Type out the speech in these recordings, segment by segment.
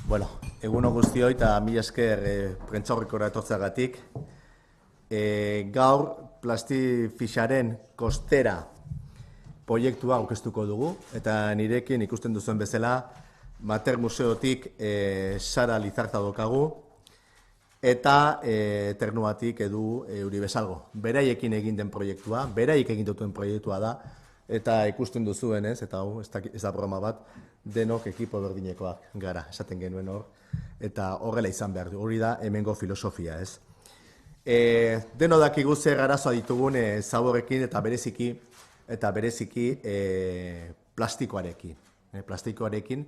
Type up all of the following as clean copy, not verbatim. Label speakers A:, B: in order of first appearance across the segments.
A: Bueno, eguno guztioi eta mila esker prentsaurrekora etortzeagatik. Gaur Plastifixaren kostera proiektua aurkeztuko dugu eta nirekin ikusten duzuen bezala Mater Museotik Sara Lizarza daukagu eta Ternuatik Edu Uribesalgo. Beraiekin egin den proiektua, beraiek egin duten proiektua da eta ikusten duzuenez, eta hau ez da programa bat, denok ekipo berdinekoak gara, esaten genuen hor, eta horrela izan behar du, hori da hemengo filosofia, ez? Deno dakigu zer arazoa ditugun zaborrekin eta bereziki plastikoarekin. Plastikoarekin,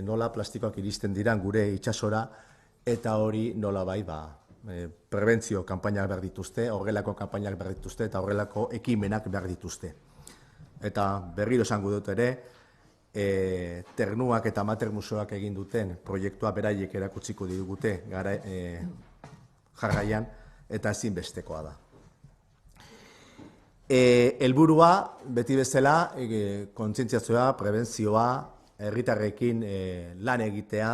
A: nola plastikoak iristen diran gure itsasora, eta hori nola bai, prebentzio kanpainak behar dituzte, horrelako kanpainak behar dituzte, eta horrelako ekimenak behar dituzte. Eta berriro esango dut ere, Ternuak eta Mater Museoak egin duten proiektua beraiek erakutsiko digute jarraian, eta ezinbestekoa da. Helburua, beti bezala, kontzientziazioa, prebentzioa, herritarrekin lan egitea,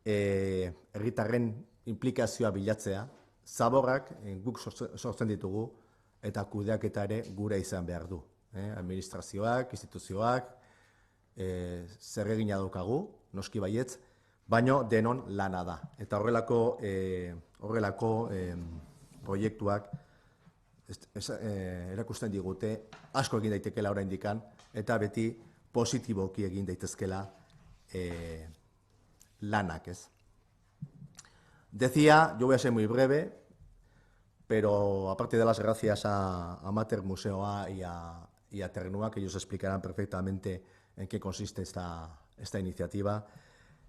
A: herritarren inplikazioa bilatzea, zaborrak guk sortzen ditugu, eta kudeaketa ere gure izan behar du. Administrazioak, instituzioak, zer egina daukagu, noski baietz, baino denon lana da. Eta horrelako proiektuak erakusten digute, asko egin daitekela oraindikan, eta beti positiboki egin daitezkela lanak, ez. Decía, yo voy a ser muy breve, pero aparte de las gracias a Mater Museoa y a Ternua, que ellos explicarán perfectamente en qué consiste esta iniciativa,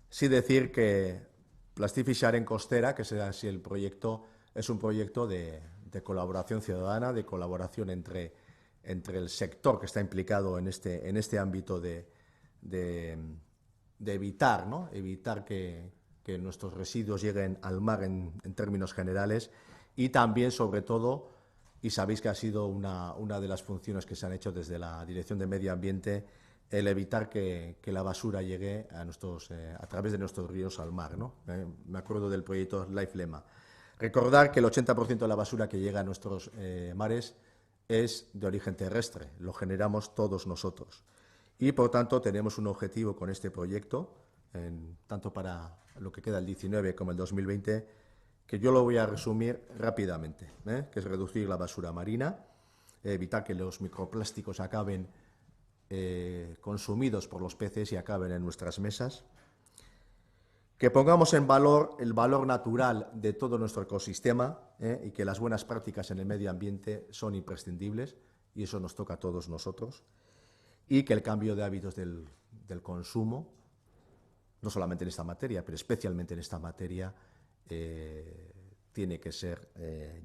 A: sí decir que Plastifixaren Costera, que será así el proyecto, es un proyecto de colaboración ciudadana, de colaboración entre el sector que está implicado en este ámbito de evitar, ¿no? Evitar que nuestros residuos lleguen al mar en términos generales, y también, sobre todo, y sabéis que ha sido una de las funciones que se han hecho desde la Dirección de Medio Ambiente, el evitar que la basura llegue a través de nuestros ríos al mar, ¿no? Me acuerdo del proyecto Life Lema. Recordar que el 80% de la basura que llega a nuestros mares es de origen terrestre, lo generamos todos nosotros. Y, por tanto, tenemos un objetivo con este proyecto, tanto para lo que queda el 19 como el 2020, que yo lo voy a resumir rápidamente, que es reducir la basura marina, evitar que los microplásticos acaben consumidos por los peces y acaben en nuestras mesas, que pongamos en valor el valor natural de todo nuestro ecosistema y que las buenas prácticas en el medio ambiente son imprescindibles, y eso nos toca a todos nosotros, y que el cambio de hábitos del consumo, no solamente en esta materia, pero especialmente en esta materia, tiene que ser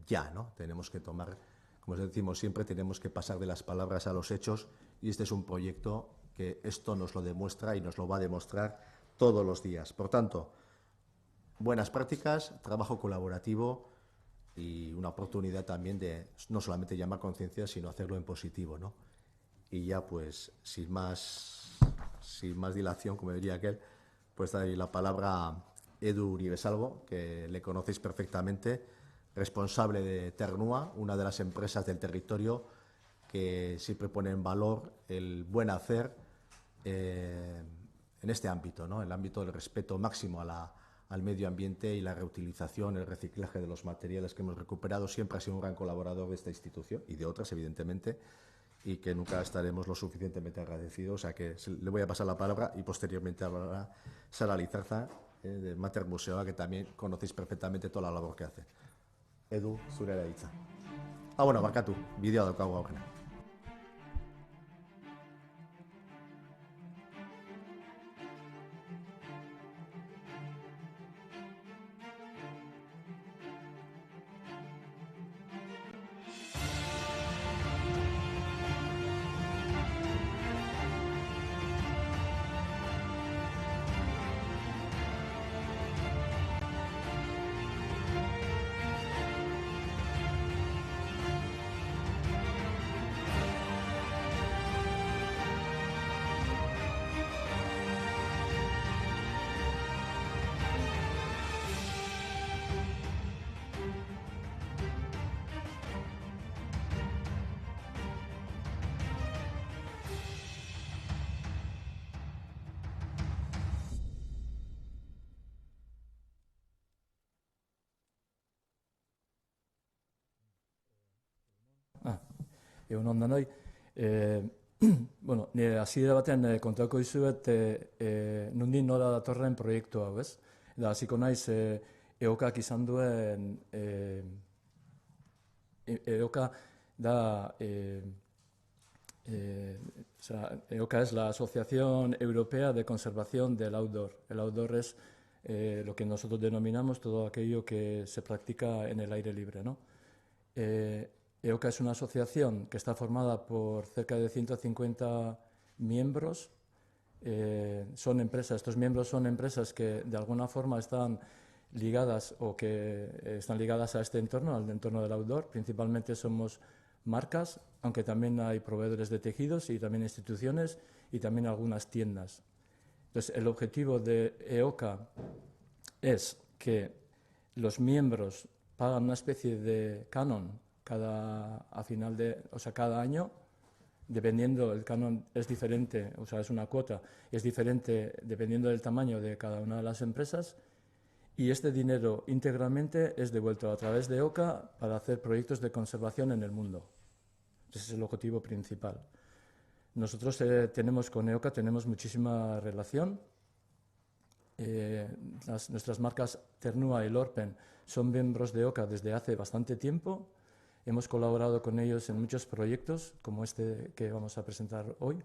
A: ya, ¿no? Tenemos que tomar, como decimos siempre, tenemos que pasar de las palabras a los hechos, y este es un proyecto que esto nos lo demuestra y nos lo va a demostrar todos los días. Por tanto, buenas prácticas, trabajo colaborativo y una oportunidad también de no solamente llamar conciencia, sino hacerlo en positivo, ¿no? Y ya, pues, sin más dilación, como diría aquel, pues doy la palabra a Edu Uribesalgo, que le conocéis perfectamente, responsable de Ternua, una de las empresas del territorio que siempre pone en valor el buen hacer en este ámbito, ¿no? El ámbito del respeto máximo al medio ambiente y la reutilización, el reciclaje de los materiales que hemos recuperado. Siempre ha sido un gran colaborador de esta institución y de otras, evidentemente, y que nunca estaremos lo suficientemente agradecidos. O sea que le voy a pasar la palabra y posteriormente hablará Sara Lizarza, de Mater Museoa, que también conocéis perfectamente toda la labor que hace. Edu, zure da hitza. Bueno, barkatu, bideoa daukagu aurrena.
B: egun on danoi. Bueno, nire hasiera batean kontatuko dizuet nondik nora datorren proiektu hau, ez? Eta hasiko naiz EOKak izan duen EOKA da EOKA es la Asociación Europea de Conservación del Outdoor. El outdoor es lo que nosotros denominamos todo aquello que se practica en el aire libre, ¿no? EOKA es una asociación que está formada por cerca de 150 miembros. Son empresas, estos miembros son empresas que de alguna forma están ligadas o que están ligadas a este entorno, al entorno del outdoor. Principalmente somos marcas, aunque también hay proveedores de tejidos y también instituciones y también algunas tiendas. Entonces, el objetivo de EOKA es que los miembros pagan una especie de canon cada año, dependiendo, el canon es diferente, o sea, es una cuota, es diferente dependiendo del tamaño de cada una de las empresas, y este dinero íntegramente es devuelto a través de EOKA para hacer proyectos de conservación en el mundo. Ese es el objetivo principal. Nosotros con EOKA tenemos muchísima relación. Nuestras marcas Ternua y Lorpen son miembros de EOKA desde hace bastante tiempo. Hemos colaborado con ellos en muchos proyectos, como este que vamos a presentar hoy.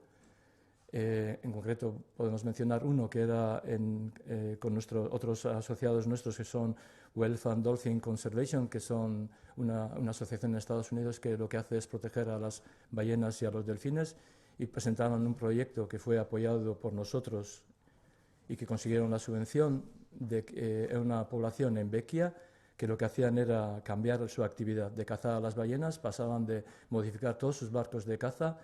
B: En concreto, podemos mencionar uno que era con otros asociados nuestros que son Whale and Dolphin Conservation, que son una asociación en Estados Unidos que lo que hace es proteger a las ballenas y a los delfines, y presentaron un proyecto que fue apoyado por nosotros y que consiguieron la subvención de una población en Bequia, que lo que hacían era cambiar su actividad de caza a las ballenas, pasaban de modificar todos sus barcos de caza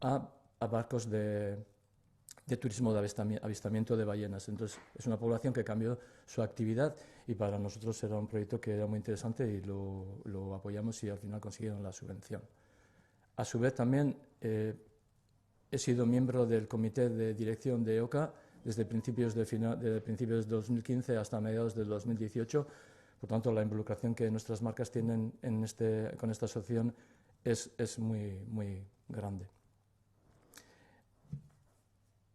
B: a barcos de turismo de avistamiento de ballenas. Entonces, es una población que cambió su actividad y para nosotros era un proyecto que era muy interesante y lo apoyamos y al final consiguieron la subvención. A su vez, también he sido miembro del comité de dirección de EOKA desde principios de 2015 hasta mediados del 2018. Por tanto, la involucración que nuestras marcas tienen con esta asociación es muy, muy grande.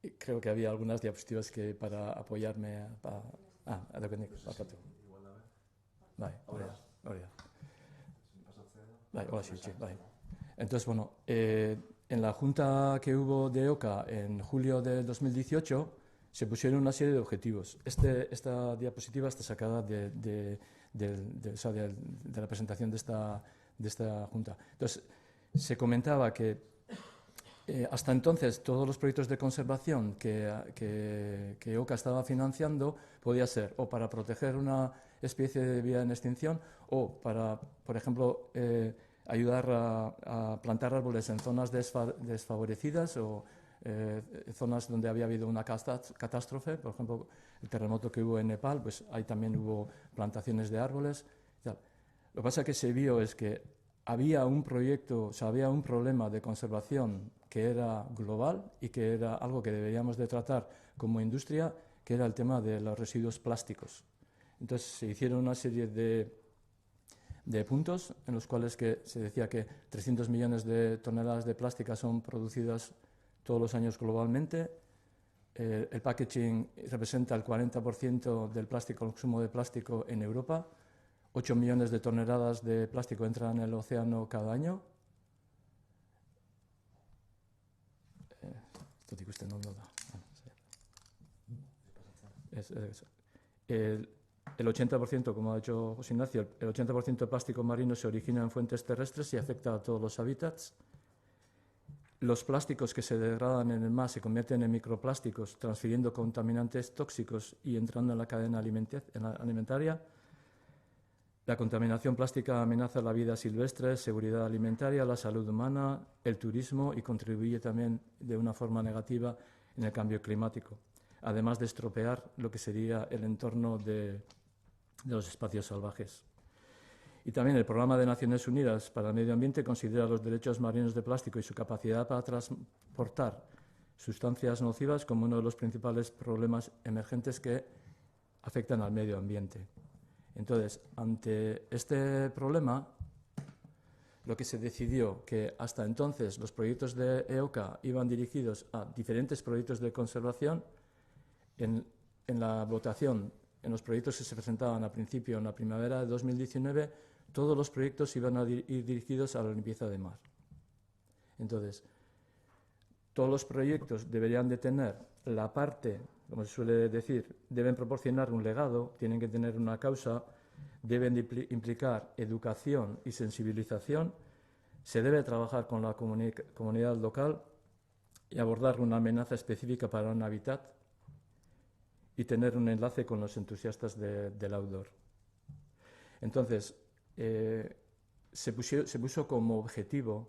B: Y creo que había algunas diapositivas que para apoyarme. Entonces, bueno, en la junta que hubo de EOKA en julio del 2018 se pusieron una serie de objetivos. Esta diapositiva está sacada de la presentación de esta junta. Entonces, se comentaba que hasta entonces todos los proyectos de conservación que EOKA estaba financiando podía ser o para proteger una especie de vida en extinción o para, por ejemplo, ayudar a plantar árboles en zonas desfavorecidas o zonas donde había habido una catástrofe. Por ejemplo, el terremoto que hubo en Nepal, pues ahí también hubo plantaciones de árboles y tal. Lo que pasa que se vio es que había un proyecto, o sea, había un problema de conservación que era global y que era algo que deberíamos de tratar como industria, que era el tema de los residuos plásticos. Entonces se hicieron una serie de puntos en los cuales se decía que 300 millones de toneladas de plástica son producidas todos los años globalmente. El packaging representa el 40% del consumo de plástico en Europa. 8 millones de toneladas de plástico entran en el océano cada año. El 80%, como ha dicho José Ignacio, el 80% de plástico marino se origina en fuentes terrestres y afecta a todos los hábitats. Los plásticos que se degradan en el mar se convierten en microplásticos, transfiriendo contaminantes tóxicos y entrando en la cadena alimentaria. La contaminación plástica amenaza la vida silvestre, seguridad alimentaria, la salud humana, el turismo y contribuye también de una forma negativa en el cambio climático, además de estropear lo que sería el entorno de los espacios salvajes. Y también el Programa de Naciones Unidas para el Medio Ambiente considera los derechos marinos de plástico y su capacidad para transportar sustancias nocivas como uno de los principales problemas emergentes que afectan al medio ambiente. Entonces, ante este problema, lo que se decidió que hasta entonces los proyectos de EOCA iban dirigidos a diferentes proyectos de conservación, en la votación, en los proyectos que se presentaban a principio, en la primavera de 2019, todos los proyectos iban a ir dirigidos a la limpieza de mar. Entonces, todos los proyectos deberían de tener la parte, como se suele decir, deben proporcionar un legado, tienen que tener una causa, deben de implicar educación y sensibilización, se debe trabajar con la comunidad local y abordar una amenaza específica para un hábitat y tener un enlace con los entusiastas del outdoor. Entonces, se puso como objetivo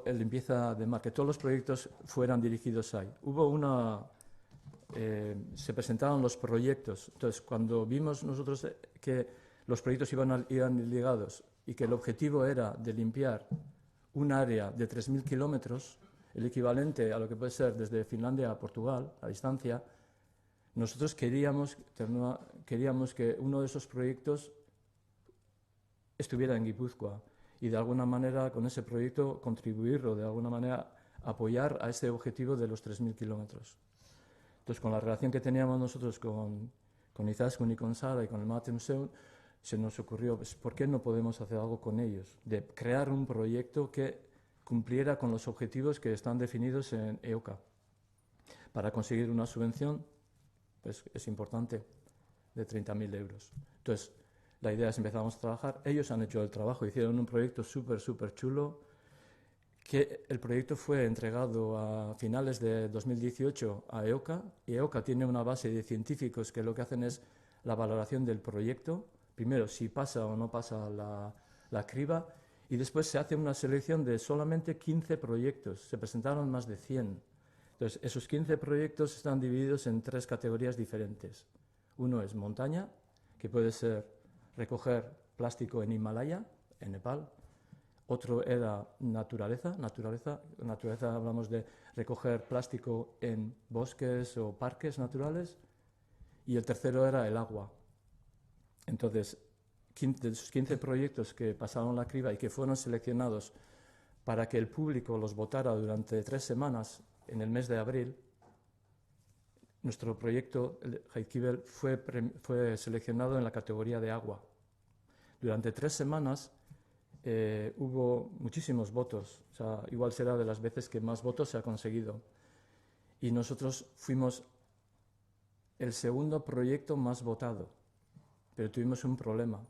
B: el limpieza de mar, que todos los proyectos fueran dirigidos ahí. Se presentaron los proyectos, entonces cuando vimos nosotros que los proyectos iban ligados y que el objetivo era de limpiar un área de 3.000 kilómetros, el equivalente a lo que puede ser desde Finlandia a Portugal, a distancia, nosotros queríamos que uno de esos proyectos estuviera en Guipúzcoa y de alguna manera con ese proyecto contribuir o de alguna manera apoyar a ese objetivo de los 3.000 kilómetros. Entonces, con la relación que teníamos nosotros con Izaskun y con Sara y con el Mate Museum, se nos ocurrió, pues, ¿por qué no podemos hacer algo con ellos? De crear un proyecto que cumpliera con los objetivos que están definidos en EOCA. Para conseguir una subvención, pues es importante, de 30.000 euros. Entonces, la idea es empezamos a trabajar. Ellos han hecho el trabajo, hicieron un proyecto súper chulo, que el proyecto fue entregado a finales de 2018 a EOCA, y EOCA tiene una base de científicos que lo que hacen es la valoración del proyecto, primero si pasa o no pasa la criba, y después se hace una selección de solamente 15 proyectos, se presentaron más de 100. Entonces, esos 15 proyectos están divididos en 3 categorías diferentes. Uno es montaña, que puede ser recoger plástico en Himalaya, en Nepal. Otro era naturaleza hablamos de recoger plástico en bosques o parques naturales. Y el tercero era el agua. Entonces, de esos 15 proyectos que pasaron la criba y que fueron seleccionados para que el público los votara durante 3 semanas en el mes de abril, nuestro proyecto, el Jaizkibel, fue seleccionado en la categoría de agua. Durante 3 semanas hubo muchísimos votos, o sea, igual será de las veces que más votos se ha conseguido. Y nosotros fuimos el segundo proyecto más votado, pero tuvimos un problema,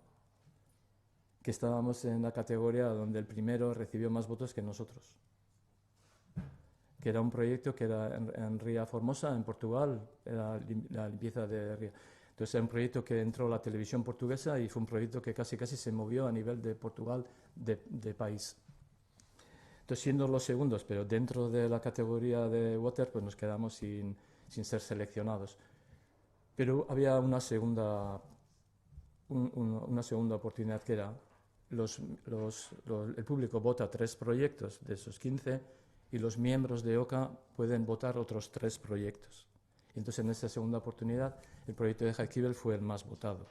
B: que estábamos en la categoría donde el primero recibió más votos que nosotros, que era un proyecto que era en Ría Formosa, en Portugal, era la limpieza de Ría. Entonces era un proyecto que entró la televisión portuguesa y fue un proyecto que casi se movió a nivel de Portugal de país. Entonces, siendo los segundos, pero dentro de la categoría de water, pues nos quedamos sin ser seleccionados. Pero había una segunda oportunidad, que era el público vota 3 proyectos de esos 15 y los miembros de EOCA pueden votar otros 3 proyectos. Y entonces, en esa segunda oportunidad, el proyecto de Jaizkibel fue el más votado.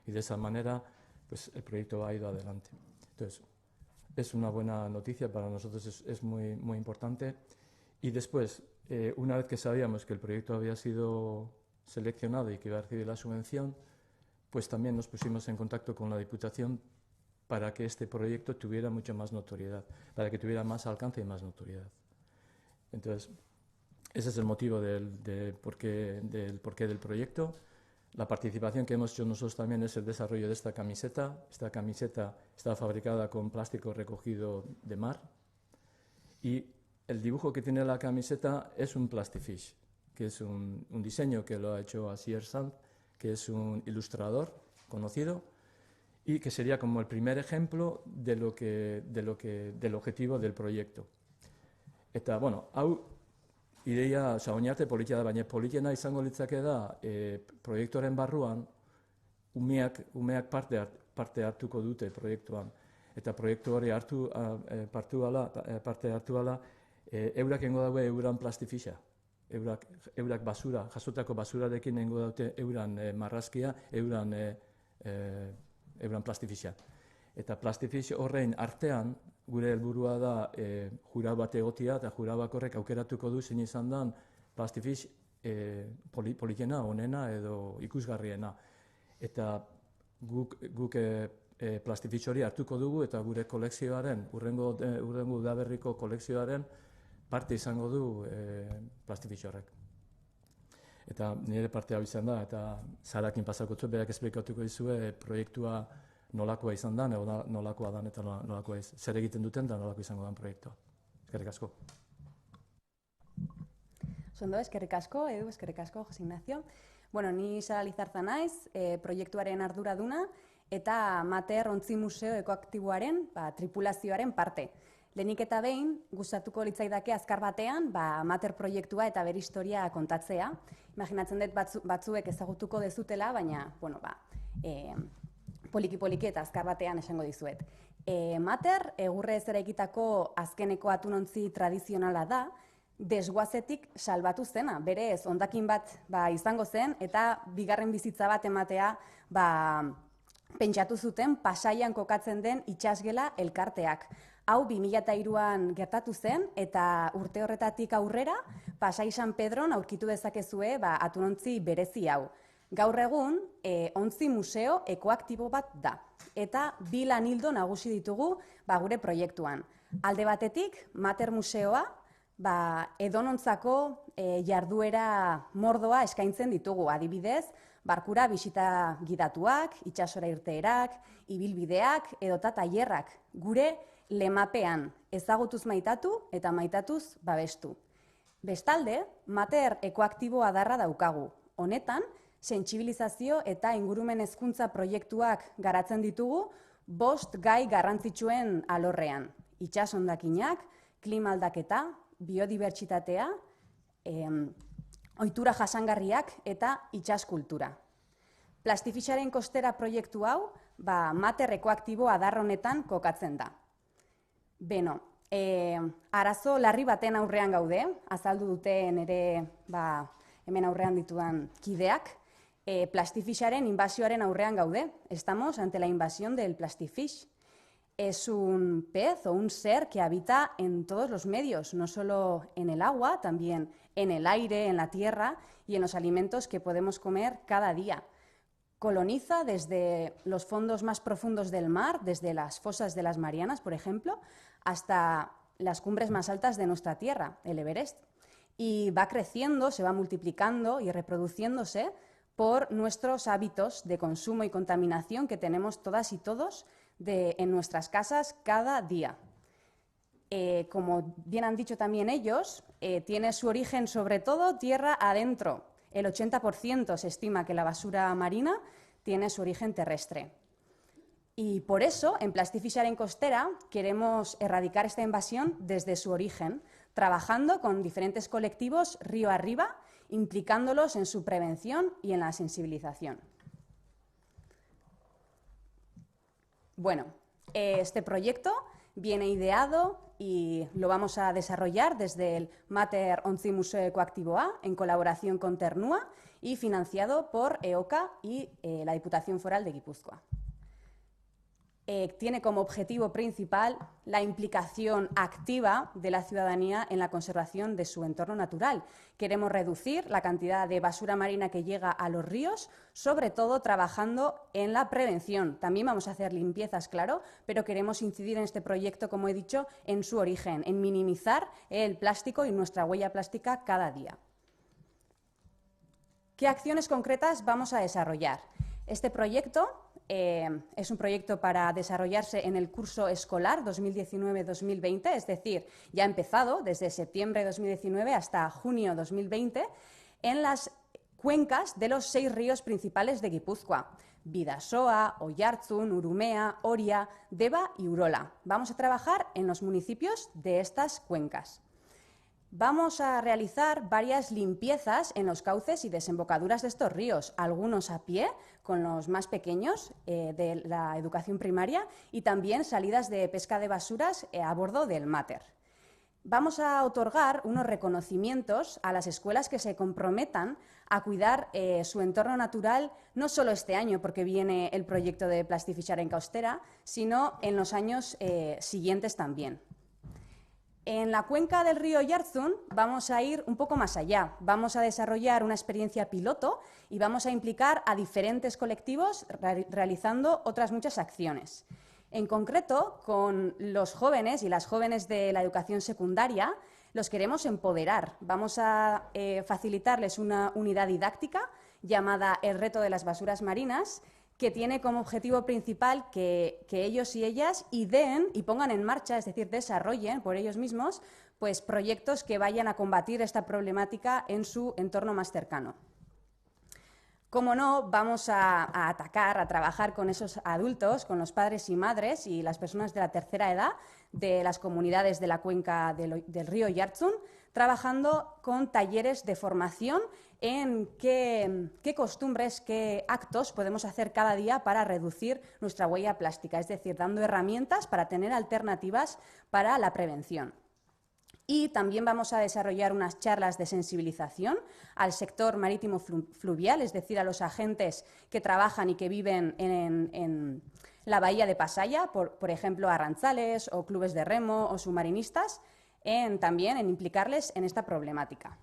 B: Y de esa manera, pues el proyecto ha ido adelante. Entonces, es una buena noticia para nosotros, es muy, muy importante. Y después, una vez que sabíamos que el proyecto había sido seleccionado y que iba a recibir la subvención, pues también nos pusimos en contacto con la Diputación para que este proyecto tuviera mucha más notoriedad, para que tuviera más alcance y más notoriedad. Entonces, ese es el motivo del porqué del proyecto. La participación que hemos hecho nosotros también es el desarrollo de esta camiseta. Esta camiseta está fabricada con plástico recogido de mar. Y el dibujo que tiene la camiseta es un Plastifish, que es un diseño que lo ha hecho Asier Sand, que es un ilustrador conocido, y que sería como el primer ejemplo del objetivo del proyecto. Eta, bueno, hau ideia, oinarte politia da, baina politena izango litzake da, proiektuaren barruan, umeak parte hartuko dute proiektuan. Eta proiektu hori parte hartu ala, eurak engo daue euran plastifixa. Eurak basura, jasotako basurarekin engo daute euran marrazkia, euran euren plastifixak. Eta plastifix horrein artean, gure helburua da jura bat egotia, eta jura bakorrek aukeratuko du zein izan den plastifix politena, onena edo ikusgarriena. Eta guk plastifix hori hartuko dugu eta gure kolekzioaren, urrengo udaberriko kolekzioaren parte izango du plastifix horrek. Eta nire parte hau izan da, eta Sarakin pasakotzu, berak esplikatuko dizue proiektua nolakoa izan da, nolakoa dan eta nolakoa zer egiten duten da nolako izango dan proiektua. Eskerrik asko.
C: Zondo, eskerrik asko, Edu, eskerrik asko, Jose Ignacio. Bueno, ni Sara Lizarza naiz, proiektuaren arduraduna eta Mater Ontzi Museo Ekoaktiboaren tripulazioaren parte. Lehenik eta behin, gustatuko litzaidake azkar batean, Mater proiektua eta bere historia kontatzea. Imaginatzen dut batzuek ezagutuko dezutela, baina, bueno, poliki-poliki eta azkar batean esango dizuet. Mater, egurrez eraikitako azkeneko atunontzi tradizionala da, desguazetik salbatu zena. Berez, hondakin bat izango zen, eta bigarren bizitza bat ematea pentsatu zuten Pasaian kokatzen den itsasgela elkarteak. Hau 2003an gertatu zen, eta urte horretatik aurrera, Pasai San Pedron aurkitu dezakezue atunontzi berezi hau. Gaur egun, ontzi museo ekoaktibo bat da. Eta bi lan ildo nagusi ditugu gure proiektuan. Alde batetik, Mater Museoa, edonontzako jarduera mordoa eskaintzen ditugu. Adibidez, barkura bisita gidatuak, itsasora irteerak, ibilbideak edota tailerrak. Gure lemapean ezagutuz maitatu eta maitatuz babestu. Bestalde, Mater ekoaktibo adarra daukagu. Honetan, sentsibilizazio eta ingurumen hezkuntza proiektuak garatzen ditugu 5 gai garrantzitsuen alorrean. Itsas hondakinak, klima aldaketa, biodibertsitatea, ohitura jasangarriak eta itsas kultura. Plastifixaren kostera proiektu hau, Mater ekoaktibo adar honetan kokatzen da. Beno, arazo larri baten aurrean gaude, azaldu duten ere hemen aurrean ditudan kideak, plastifixaren invasioaren aurrean gaude. Estamos ante la invasión del plastifix. Es un pez o un ser que habita en todos los medios, no solo en el agua, también en el aire, en la tierra y en los alimentos que podemos comer cada día. Coloniza desde los fondos más profundos del mar, desde las fosas de las Marianas, por ejemplo, hasta las cumbres más altas de nuestra tierra, el Everest. Y va creciendo, se va multiplicando y reproduciéndose por nuestros hábitos de consumo y contaminación que tenemos todas y todos en nuestras casas cada día. Como bien han dicho también ellos, tiene su origen sobre todo tierra adentro. El 80% se estima que la basura marina tiene su origen terrestre. Y por eso, en Plastifixaren Costera, queremos erradicar esta invasión desde su origen, trabajando con diferentes colectivos río arriba, implicándolos en su prevención y en la sensibilización. Bueno, este proyecto viene ideado y lo vamos a desarrollar desde el Mater Ontzi Museo Ekoaktiboa en colaboración con Ternua y financiado por EOKA y la Diputación Foral de Guipúzcoa. Tiene como objetivo principal la implicación activa de la ciudadanía en la conservación de su entorno natural. Queremos reducir la cantidad de basura marina que llega a los ríos, sobre todo trabajando en la prevención. También vamos a hacer limpiezas, claro, pero queremos incidir en este proyecto, como he dicho, en su origen, en minimizar el plástico y nuestra huella plástica cada día. ¿Qué acciones concretas vamos a desarrollar? Este proyecto es un proyecto para desarrollarse en el curso escolar 2019-2020, es decir, ya ha empezado desde septiembre de 2019 hasta junio de 2020 en las cuencas de los 6 ríos principales de Guipúzcoa: Bidasoa, Oiartzun, Urumea, Oria, Deba y Urola. Vamos a trabajar en los municipios de estas cuencas. Vamos a realizar varias limpiezas en los cauces y desembocaduras de estos ríos, algunos a pie, con los más pequeños de la educación primaria, y también salidas de pesca de basuras a bordo del Mater. Vamos a otorgar unos reconocimientos a las escuelas que se comprometan a cuidar su entorno natural, no solo este año, porque viene el proyecto de Plastifichar en Caustera, sino en los años siguientes también. En la cuenca del río Oyarzun vamos a ir un poco más allá. Vamos a desarrollar una experiencia piloto y vamos a implicar a diferentes colectivos realizando otras muchas acciones. En concreto, con los jóvenes y las jóvenes de la educación secundaria, los queremos empoderar. Vamos a facilitarles una unidad didáctica llamada El reto de las basuras marinas, que tiene como objetivo principal que ellos y ellas ideen y pongan en marcha, es decir, desarrollen por ellos mismos, pues, proyectos que vayan a combatir esta problemática en su entorno más cercano. Como no, vamos a atacar, a trabajar con esos adultos, con los padres y madres y las personas de la tercera edad de las comunidades de la cuenca del río Oyarzun, trabajando con talleres de formación en qué costumbres, qué actos podemos hacer cada día para reducir nuestra huella plástica, es decir, dando herramientas para tener alternativas para la prevención. Y también vamos a desarrollar unas charlas de sensibilización al sector marítimo fluvial, es decir, a los agentes que trabajan y que viven en la bahía de Pasaia, por ejemplo, arrantzales o clubes de remo o submarinistas, también en implicarles en esta problemática.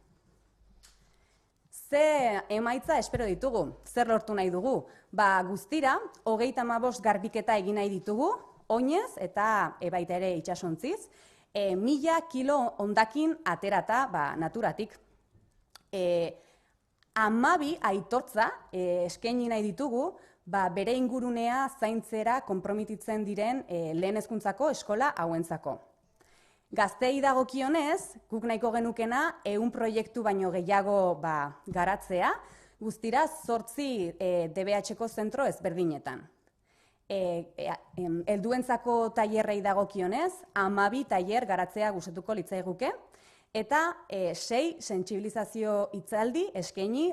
C: Ze emaitza espero ditugu, zer lortu nahi dugu? Guztira, 35 garbiketa egin nahi ditugu, oinez eta baita ere itsasontziz, 1000 kilo hondakin aterata naturatik. 12 aitortza eskaini nahi ditugu, bere ingurunea zaintzera konprometitzen diren lehen hezkuntzako eskola hauentzako. Gazteei dagokionez, guk nahiko genukena 100 proiektu baino gehiago garatzea, guztira 8 DBH-ko zentro ezberdinetan. Helduentzako tailerrei dagokionez, 12 tailer garatzea gustatuko litzaiguke, eta 6 sentsibilizazio hitzaldi eskaini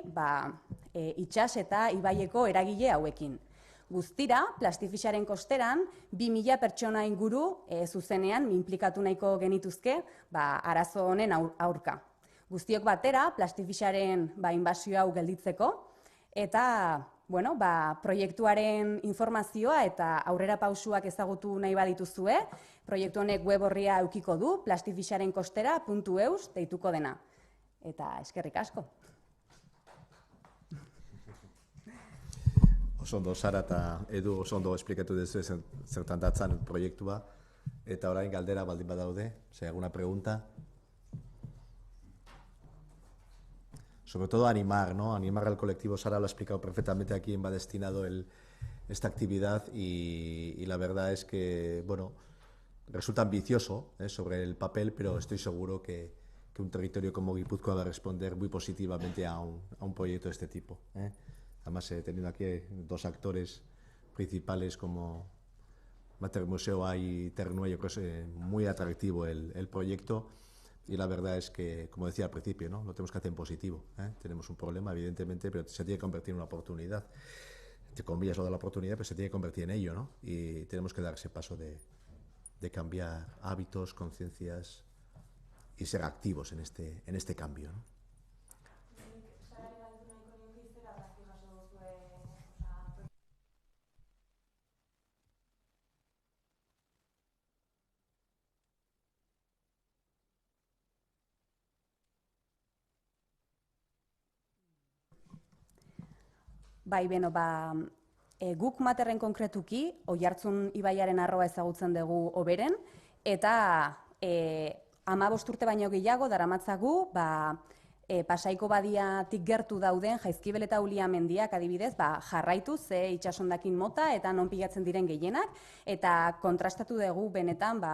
C: itsas eta ibaieko eragile hauekin. Guztira, Plastifixaren kosteran, 2000 pertsona inguru zuzenean inplikatu nahiko genituzke arazo honen aurka. Guztiok batera, Plastifixaren inbasio hau gelditzeko, eta proiektuaren informazioa eta aurrera pausuak ezagutu nahi badituzue, proiektu honek web orria eukiko du, plastifixarenkostera.eus deituko dena. Eta eskerrik asko.
A: Oso ondo, Sara eta Edu oso ondo esplikatu duzu zertan datzan proiektua. Eta orain galdera baldin badaude, si hay alguna pregunta. Sobre todo animar, ¿no? Animar al colectivo. Sara lo ha explicado perfectamente a quién va destinado esta actividad y la verdad es que, bueno, resulta ambicioso sobre el papel, pero estoy seguro que un territorio como Guipúzcoa va a responder muy positivamente a un proyecto de este tipo. Además, teniendo aquí 2 actores principales como Mater Museo y Ternuello, creo que es muy atractivo el proyecto. Y la verdad es que, como decía al principio, ¿no? Lo tenemos que hacer en positivo. Tenemos un problema, evidentemente, pero se tiene que convertir en una oportunidad. Entre comillas, lo de la oportunidad, pero se tiene que convertir en ello, ¿no? Y tenemos que dar ese paso de cambiar hábitos, conciencias y ser activos en este cambio, ¿no?
C: Guk Materren konkretuki, Oiartzun ibaiaren arroa ezagutzen dugu hoberen, eta 15 urte baino gehiago daramatzagu, Pasaiko badiatik gertu dauden Jaizkibel eta Ulia mendiak adibidez, jarraitu ze itsasondakin mota eta non pilatzen diren gehienak, eta kontrastatu dugu benetan,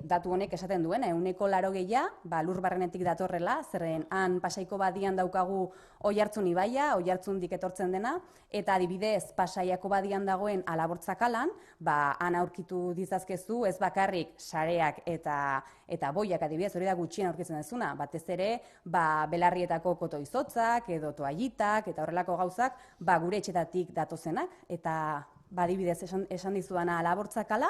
C: datu honek esaten duen, 80% lur barrenetik datorrela, zerren han Pasaiko badian daukagu Oiartzun ibaia, Oiartzundik etortzen dena, eta adibidez Pasaiako badian dagoen Alabortzakalan, han aurkitu dizazkezu ez bakarrik sareak eta boiak adibidez, hori da gutxien aurkitzen dezuna, batez ere belarrietako kotoizotzak edo toallitak eta horrelako gauzak gure etxetatik datozenak, eta badibidez esan dizudana Alabortzakala,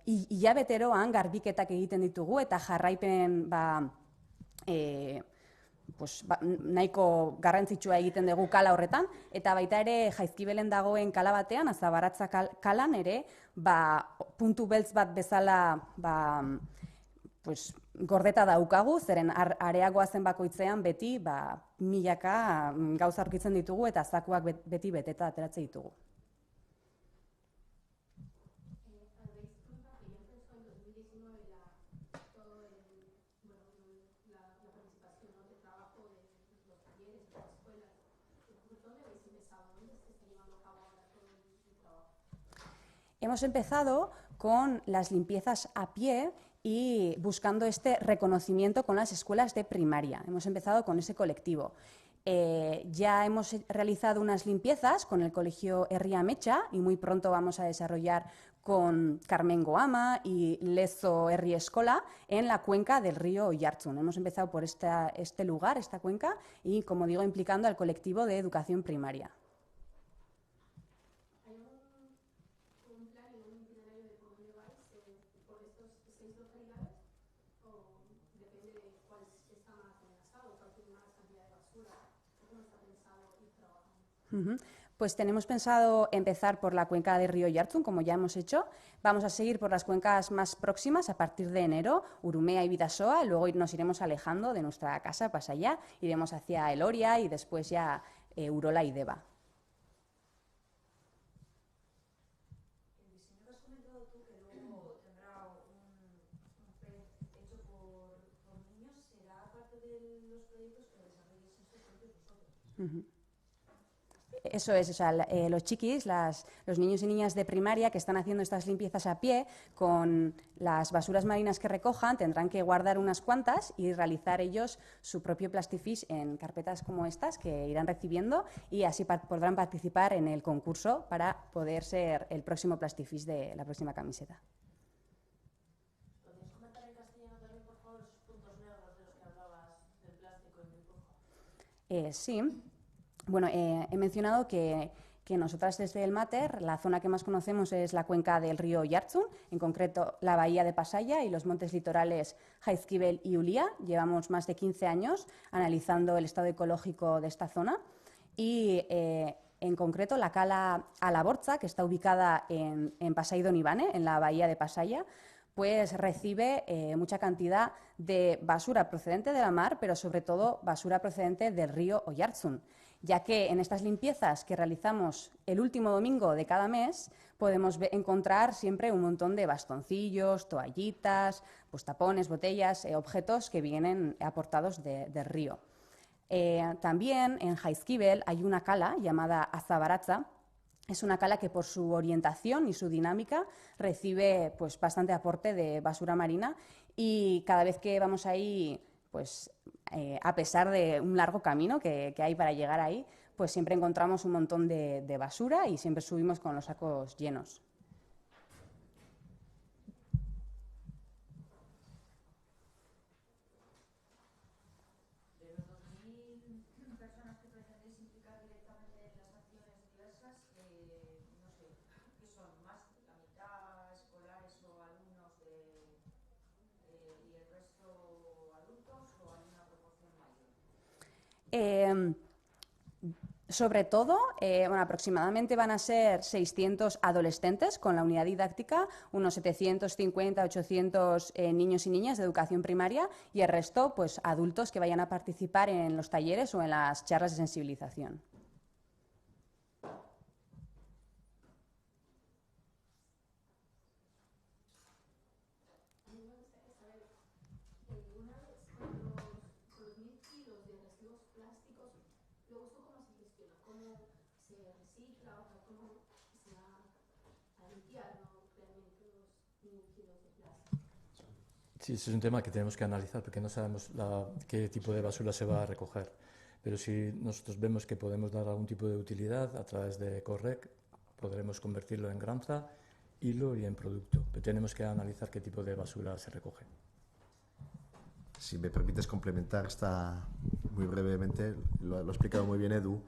C: hilabeteroan garbiketak egiten ditugu eta jarraipen nahiko garrantzitsua egiten dugu kala horretan, eta baita ere Jaizkibelen dagoen kala batean, Azabaratza kalan ere, puntu beltz bat bezala gordeta daukagu, zeren areagoa zen bakoitzean beti milaka gauza aurkitzen ditugu eta zakuak beti beteta ateratze ditugu. Hemos empezado con las limpiezas a pie y buscando este reconocimiento con las escuelas de primaria. Hemos empezado con ese colectivo. Ya hemos realizado unas limpiezas con el colegio Herri Ametsa y muy pronto vamos a desarrollar con Carmengo Ama y Lezo Herri Eskola en la cuenca del río Oiartzun. Hemos empezado por este lugar, esta cuenca, y, como digo, implicando al colectivo de educación primaria. Pues tenemos pensado empezar por la cuenca del río Oiartzun, como ya hemos hecho. Vamos a seguir por las cuencas más próximas a partir de enero, Urumea y Bidasoa. Luego nos iremos alejando de nuestra casa, Pasaya, iremos hacia Eloria y después ya Urola y Deba.
D: El diseño que has comentado tú, que luego tendrá un PET hecho por niños, ¿será parte de los proyectos que desarrolléis estos proyectos vosotros?
C: Eso es, o sea, los chiquis, los niños y niñas de primaria que están haciendo estas limpiezas a pie, con las basuras marinas que recojan, tendrán que guardar unas cuantas y realizar ellos su propio plastifish en carpetas como estas que irán recibiendo, y así podrán participar en el concurso para poder ser el próximo plastifish de la próxima camiseta.
D: ¿Podrías comentar en castellano también, por favor, esos puntos negros de los que hablabas del plástico y del rojo?
C: Sí. Bueno, he mencionado que nosotras desde el Mater, la zona que más conocemos es la cuenca del río Oiartzun, en concreto la bahía de Pasaya y los montes litorales Jaizkibel y Ulia. Llevamos más de 15 años analizando el estado ecológico de esta zona y, en concreto, la cala Alabortza, que está ubicada en Pasai Donibane, en la bahía de Pasaya, pues recibe mucha cantidad de basura procedente de la mar, pero sobre todo basura procedente del río Oiartzun, ya que en estas limpiezas que realizamos el último domingo de cada mes podemos encontrar siempre un montón de bastoncillos, toallitas, pues tapones, botellas, objetos que vienen aportados del río. También en Jaizkibel hay una cala llamada Azabaratza. Es una cala que por su orientación y su dinámica recibe pues bastante aporte de basura marina, y cada vez que vamos ahí, pues a pesar de un largo camino que hay para llegar ahí, pues siempre encontramos un montón de basura y siempre subimos con los sacos llenos.
D: De los 2.000 personas que pretendéis implicar directamente en las acciones diversas, no sé, ¿qué son? ¿Más la mitad escolares o alumnos y el resto adultos, o hay una proporción mayor?
C: Sobre todo, aproximadamente van a ser 600 adolescentes con la unidad didáctica, unos 750, 800 niños y niñas de educación primaria, y el resto, pues adultos que vayan a participar en los talleres o en las charlas de sensibilización.
B: Sí, ese es un tema que tenemos que analizar porque no sabemos qué tipo de basura se va a recoger. Pero si nosotros vemos que podemos dar algún tipo de utilidad a través de Correc, podremos convertirlo en granza, hilo y en producto. Pero tenemos que analizar qué tipo de basura se recoge.
A: Si me permites complementar muy brevemente, lo ha explicado muy bien Edu.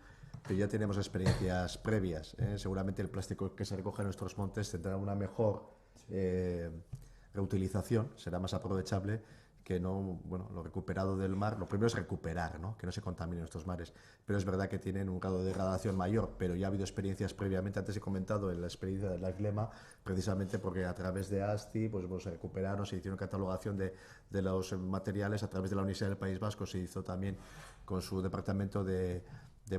A: pero ya tenemos experiencias previas. Seguramente el plástico que se recoge en nuestros montes tendrá una mejor reutilización, será más aprovechable que no, bueno, lo recuperado del mar. Lo primero es recuperar, ¿no? Que no se contaminen nuestros mares, pero es verdad que tienen un grado de degradación mayor, pero ya ha habido experiencias previamente. Antes he comentado en la experiencia de la ICLEMA, precisamente porque a través de ASTI pues se recuperaron, se hicieron catalogación de los materiales. A través de la Universidad del País Vasco se hizo también, con su departamento de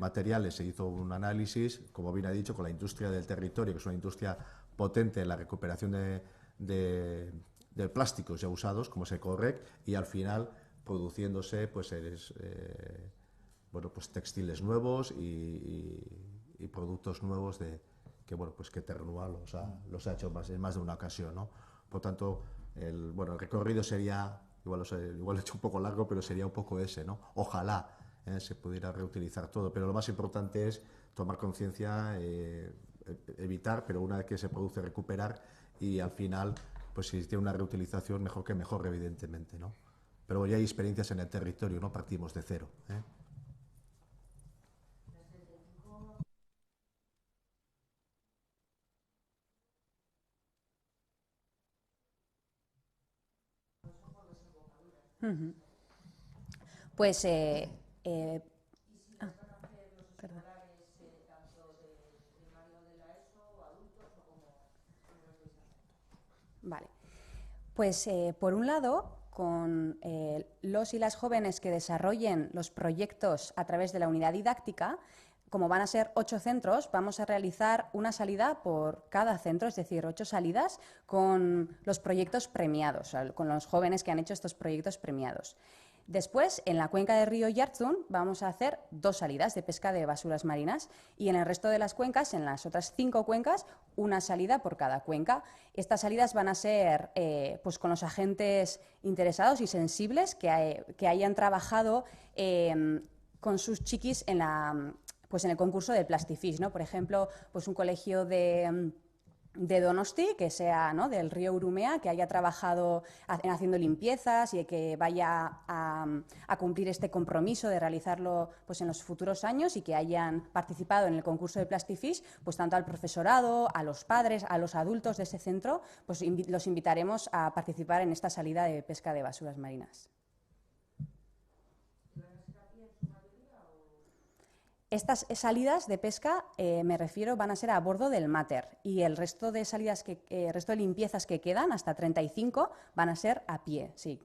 A: materiales, se hizo un análisis, como bien ha dicho, con la industria del territorio, que es una industria potente en la recuperación de plásticos ya usados, como es Ecorrec, y al final produciéndose pues, bueno, pues textiles nuevos y productos nuevos que, bueno, pues que Terranova los ha hecho en más de una ocasión, ¿no? Por tanto, el recorrido sería, igual he hecho un poco largo, pero sería un poco ese, ¿no? Ojalá se pudiera reutilizar todo, pero lo más importante es tomar conciencia, evitar, pero una vez que se produce, recuperar, y al final, pues si tiene una reutilización, mejor que mejor, evidentemente, ¿no? Pero ya hay experiencias en el territorio, no partimos de cero, ¿eh?
C: Pues, perdón. Vale. Pues, por un lado, con los y las jóvenes que desarrollen los proyectos a través de la unidad didáctica, como van a ser 8 centros, vamos a realizar una salida por cada centro, es decir, 8 salidas con los proyectos premiados, o sea, con los jóvenes que han hecho estos proyectos premiados. Después, en la cuenca del río Yarzun, vamos a hacer 2 salidas de pesca de basuras marinas, y en el resto de las cuencas, en las otras 5 cuencas, una salida por cada cuenca. Estas salidas van a ser pues con los agentes interesados y sensibles que hayan trabajado con sus chiquis en el concurso de Plastifish, ¿no? Por ejemplo, pues un colegio de Donosti, que sea, ¿no?, del río Urumea, que haya trabajado haciendo limpiezas y que vaya a cumplir este compromiso de realizarlo pues en los futuros años, y que hayan participado en el concurso de Plastifish, pues tanto al profesorado, a los padres, a los adultos de ese centro, pues los invitaremos a participar en esta salida de pesca de basuras marinas. Estas salidas de pesca, me refiero, van a ser a bordo del Mater, y el resto de salidas, resto de limpiezas que quedan, hasta 35, van a ser a pie, sí.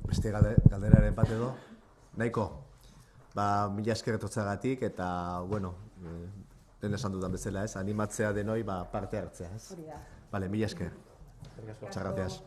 A: Beste galderaren bat edo, nahiko, mila esker etortzeagatik, eta, bueno, lehen esan dudan bezala, animatzea denoi parte hartzea, ez? Vale, mila esker. Muchas gracias.